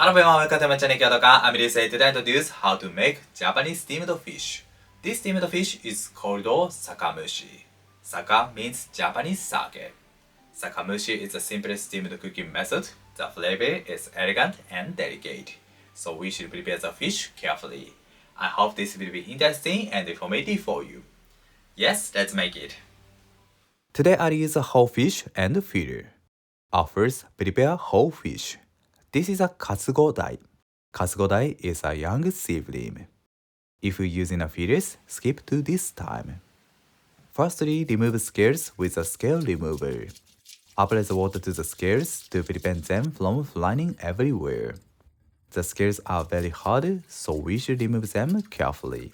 Hello everyone, welcome to my channel Kyotoka. I'm Ryusei. Today I introduce how to make Japanese steamed fish. This steamed fish is called Sakamushi. Saka means Japanese sake. Sakamushi is the simplest steamed cooking method. The flavor is elegant and delicate, so we should prepare the fish carefully. I hope this will be interesting and informative for you. Yes, let's make it. Today I'll use a whole fish and fillet. First, prepare whole fish. This is a katsugodai. Katsugodai is a young sibling. If you're using a fetus, skip to this time. Firstly, remove scales with a scale remover. Apply the water to the scales to prevent them from flying everywhere. The scales are very hard, so we should remove them carefully.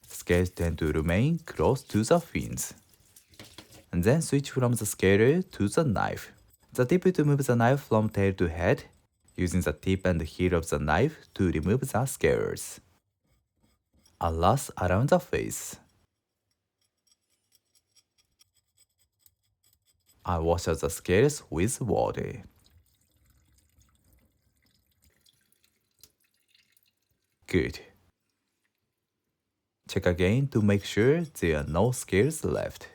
Scales tend to remain close to the fins. And then switch from the scale to the knife. The tip to move the knife from tail to head, using the tip and heel of the knife to remove the scales. And last, around the face. I wash out the scales with water. Good. Check again to make sure there are no scales left.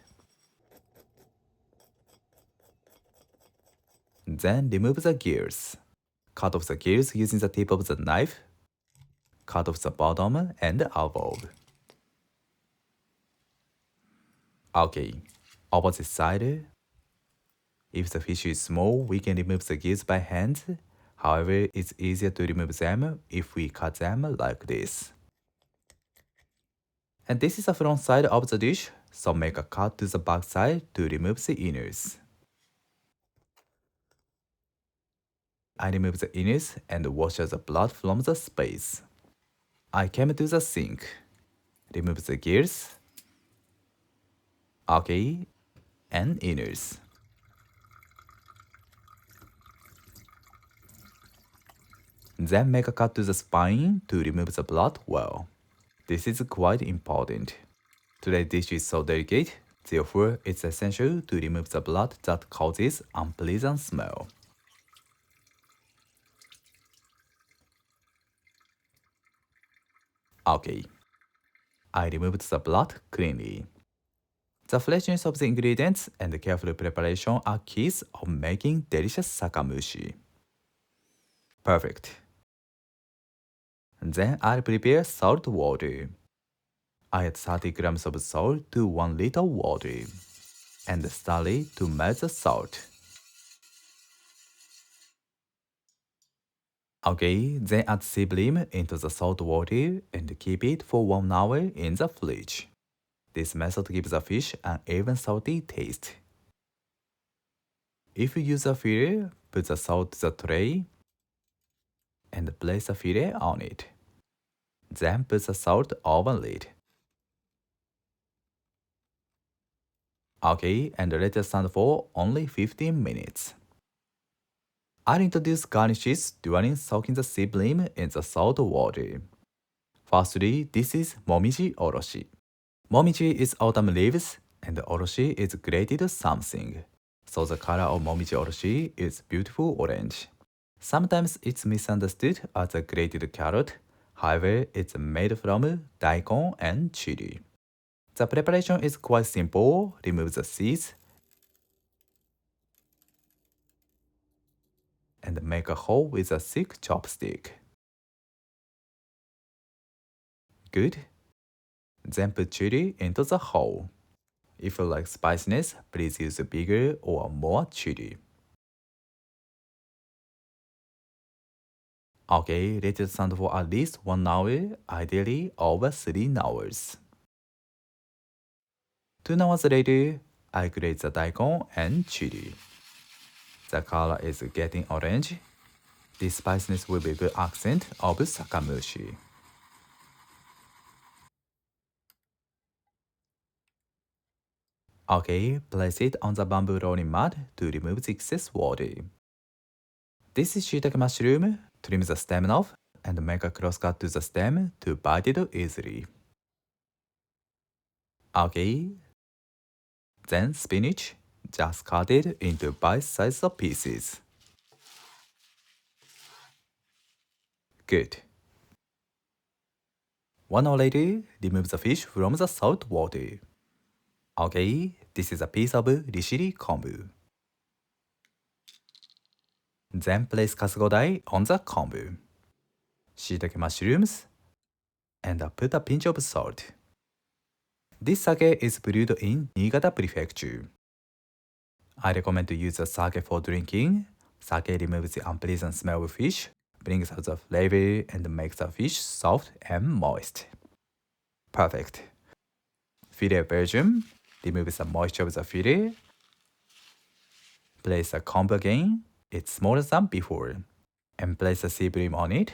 Then remove the gears. Cut off the gears using the tip of the knife. Cut off the bottom and elbow. Okay, opposite side. If the fish is small, we can remove the gears by hand. However, it's easier to remove them if we cut them like this. And this is the front side of the dish, so make a cut to the back side to remove the innards. I remove the innards and wash out the blood from the space. I came to the sink. Remove the gears. Okay, and innards. Then make a cut to the spine to remove the blood well. This is quite important. Today's dish is so delicate, therefore it's essential to remove the blood that causes unpleasant smell. Okay, I removed the blood cleanly. The freshness of the ingredients and the careful preparation are keys of making delicious sakamushi. Perfect. Then I'll prepare salt water. I add 30 grams of salt to 1 liter water and stir it to melt the salt. Okay, then add sibling into the salt water and keep it for 1 hour in the fridge. This method gives the fish an even salty taste. If you use a fillet, put the salt to the tray and place the fillet on it. Then put the salt over it. Okay, and let it stand for only 15 minutes. I'll introduce garnishes during soaking the sibling in the salt water. Firstly, this is momiji oroshi. Momiji is autumn leaves and oroshi is grated something. So the color of momiji oroshi is beautiful orange. Sometimes it's misunderstood as a grated carrot, however, it's made from daikon and chili. The preparation is quite simple. Remove the seeds and make a hole with a thick chopstick. Good. Then put chili into the hole. If you like spiciness, please use bigger or more chili. Okay, let it stand for at least 1 hour, ideally over 3 hours. 2 hours later, I grate the daikon and chili. The color is getting orange. This spiciness will be a good accent of sakamushi. Okay, place it on the bamboo rolling mat to remove the excess water. This is shiitake mushroom. Trim the stem off and make a cross cut to the stem to bite it easily. Okay. Then spinach, just cut it into bite-sized pieces. Good. 1 hour later, remove the fish from the salt water. Okay, this is a piece of Ryusei kombu. Then place kasugodai on the kombu. Shiitake mushrooms and put a pinch of salt. This sake is brewed in Niigata Prefecture. I recommend to use the sake for drinking. Sake removes the unpleasant smell of fish, brings out the flavor, and makes the fish soft and moist. Perfect. Fillet version removes the moisture of the fillet. Place the kombu again. It's smaller than before. And place the sea bream on it.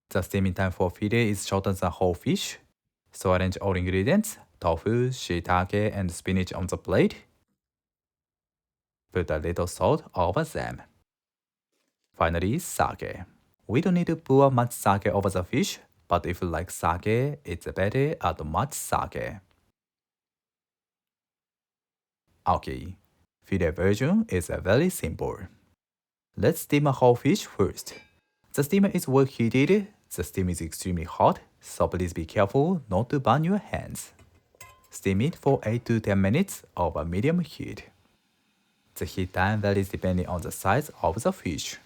The steaming time for fillet is shorter than whole fish. So arrange all ingredients, tofu, shiitake, and spinach on the plate. Put a little salt over them. Finally, sake. We don't need to pour much sake over the fish, but if you like sake, it's better add much sake. Okay, fillet version is very simple. Let's steam a whole fish first. The steamer is well heated. The steam is extremely hot, so please be careful not to burn your hands. Steam it for 8 to 10 minutes over medium heat. The heat time varies depending on the size of the fish.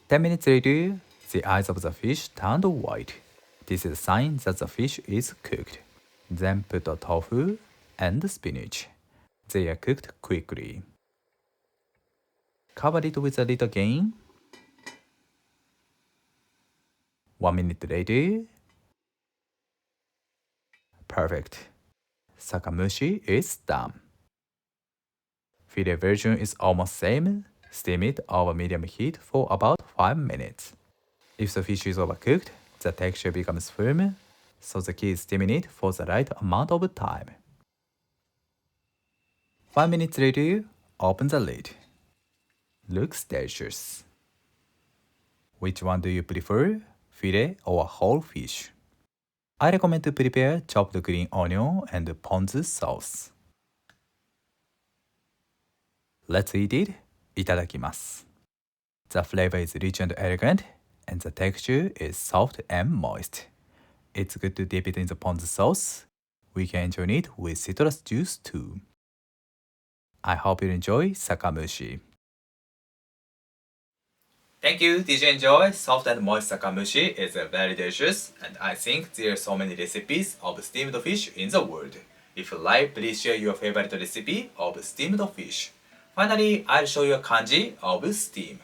Ten minutes later, the eyes of the fish turned white. This is a sign that the fish is cooked. Then put the tofu and the spinach. They are cooked quickly. Cover it with a little again. 1 minute later. Perfect. Sakamushi is done. Fillet version is almost same. Steam it over medium heat for about 5 minutes. If the fish is overcooked, the texture becomes firm, so the key is steaming it for the right amount of time. 5 minutes later, open the lid. Looks delicious. Which one do you prefer, fillet or whole fish? I recommend to prepare chopped green onion and ponzu sauce. Let's eat it. Itadakimasu. The flavor is rich and elegant, and the texture is soft and moist. It's good to dip it in the ponzu sauce. We can enjoy it with citrus juice too. I hope you enjoy Sakamushi. Thank you. Did you enjoy? Soft and moist Sakamushi is very delicious, and I think there are so many recipes of steamed fish in the world. If you like, please share your favorite recipe of steamed fish. Finally, I'll show you a kanji of steam.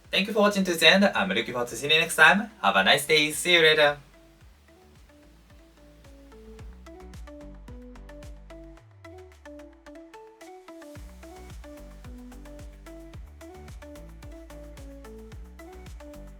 Thank you for watching to the end. I'm looking forward to seeing you next time. Have a nice day. See you later.